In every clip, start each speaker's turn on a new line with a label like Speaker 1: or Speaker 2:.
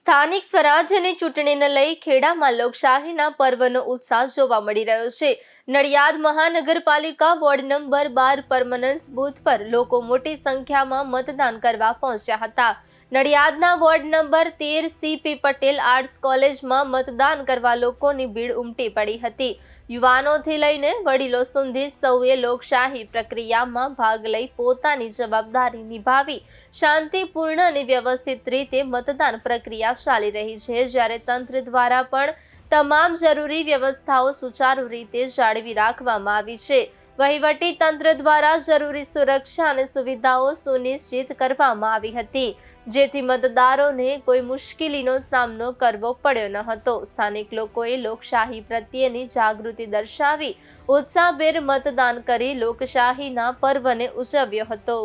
Speaker 1: સ્થાનિક સ્વરાજ્યની ચૂંટણીને લઈ ખેડામાં લોકશાહીના પર્વનો ઉત્સાહ જોવા મળી રહ્યો છે। નડિયાદ મહાનગરપાલિકા વોર્ડ નંબર 12 પરમનન્સ બૂથ પર લોકો મોટી સંખ્યામાં મતદાન કરવા પહોંચ્યા હતા। નડિયાદના ward number 13 CP Patel arts કોલેજમાં મતદાન કરવા લોકોની ભીડ ઉમટી પડી હતી। યુવાનોથી લઈને વડીલો સુધી સૌએ લોકશાહી પ્રક્રિયામાં ભાગ લઈ પોતાની જવાબદારી નિભાવી શાંતિપૂર્ણ અને વ્યવસ્થિત રીતે મતદાન પ્રક્રિયા ચાલી રહી છે। જ્યારે તંત્ર દ્વારા પણ તમામ જરૂરી વ્યવસ્થાઓ સુચારુ રીતે જાળવી રાખવામાં આવી છે। વહીવટી તંત્ર દ્વારા જરૂરી સુરક્ષા અને સુવિધાઓ સુનિશ્ચિત કરવામાં આવી હતી, જેથી મતદારોને કોઈ મુશ્કેલીનો સામનો કરવો પડ્યો ન હતો। સ્થાનિક લોકોએ લોકશાહી પ્રત્યેની જાગૃતિ દર્શાવી ઉત્સાહભેર મતદાન કરી લોકશાહીના પર્વને ઉજવ્યો હતો।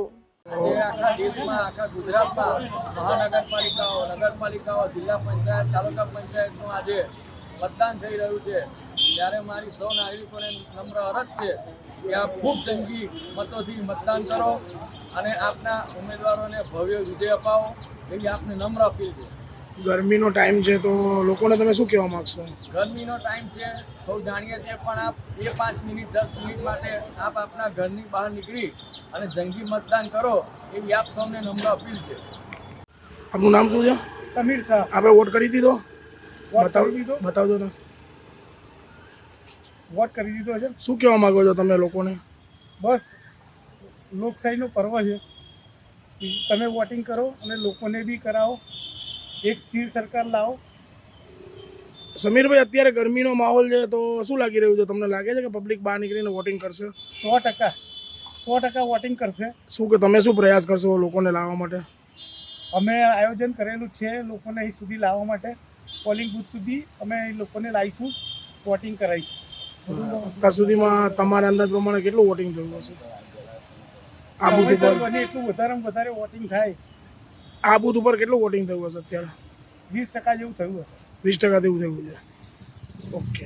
Speaker 2: આજે આખા દેશમાં, આખા ગુજરાતમાં મહાનગરપાલિકાઓ, નગરપાલિકાઓ, જિલ્લા પંચાયત, તાલુકા પંચાયતનું આજે મતદાન થઈ રહ્યું છે। ત્યારે મારી સૌ નાગરિકોને નમ્ર અરજ છે કે આપ ખૂબ જંગી મતોથી મતદાન કરો અને આપના ઉમેદવારોને ભવ્ય વિજય અપાવો એવી આપને નમ્ર અપીલ છે।
Speaker 3: ગરમીનો ટાઈમ છે તો લોકોને તમે શું કહેવા માંગશો?
Speaker 2: ગરમીનો ટાઈમ છે, સૌ જાણીએ છીએ, પણ આપ 5 મિનિટ 10 મિનિટ માટે આપ આપના ઘરની બહાર નીકળી અને જંગી મતદાન કરો એવી આપ સૌને નમ્ર અપીલ છે।
Speaker 3: આપનું નામ શું છે?
Speaker 4: સમીર શાહ।
Speaker 3: આપણે વોટ કરી દીધો? બતાવજો તો।
Speaker 4: વોટ કરી દીધો છે।
Speaker 3: શું કહેવા માંગો છો તમે લોકોને?
Speaker 4: બસ લોકશાહીનો પર્વ છે, તમે વોટિંગ કરો અને લોકોને બી કરાવો, એક સ્થિર સરકાર લાવો।
Speaker 3: સમીરભાઈ, અત્યારે ગરમીનો માહોલ છે તો શું લાગી રહ્યું છે? તમને લાગે છે કે પબ્લિક બહાર નીકળીને વોટિંગ કરશે?
Speaker 4: 100% વોટિંગ કરશે।
Speaker 3: શું કે તમે શું પ્રયાસ કરશો લોકોને લાવવા માટે?
Speaker 4: અમે આયોજન કરેલું છે લોકોને અહીં સુધી લાવવા માટે, પોલિંગ બૂથ સુધી અમે લોકોને લાવીશું, વોટિંગ કરાવીશું।
Speaker 3: અત્યાર સુધીમાં તમારા અંદાજ પ્રમાણે કેટલું વોટિંગ થયું હશે? આ બૂથ ઉપર
Speaker 4: બને એટલું વધારેમાં વધારે વોટિંગ થાય।
Speaker 3: આ બૂથ ઉપર કેટલું વોટિંગ થયું હશે અત્યારે?
Speaker 4: 20% જેવું થયું હશે।
Speaker 3: 20% જેવું થયું છે। ઓકે।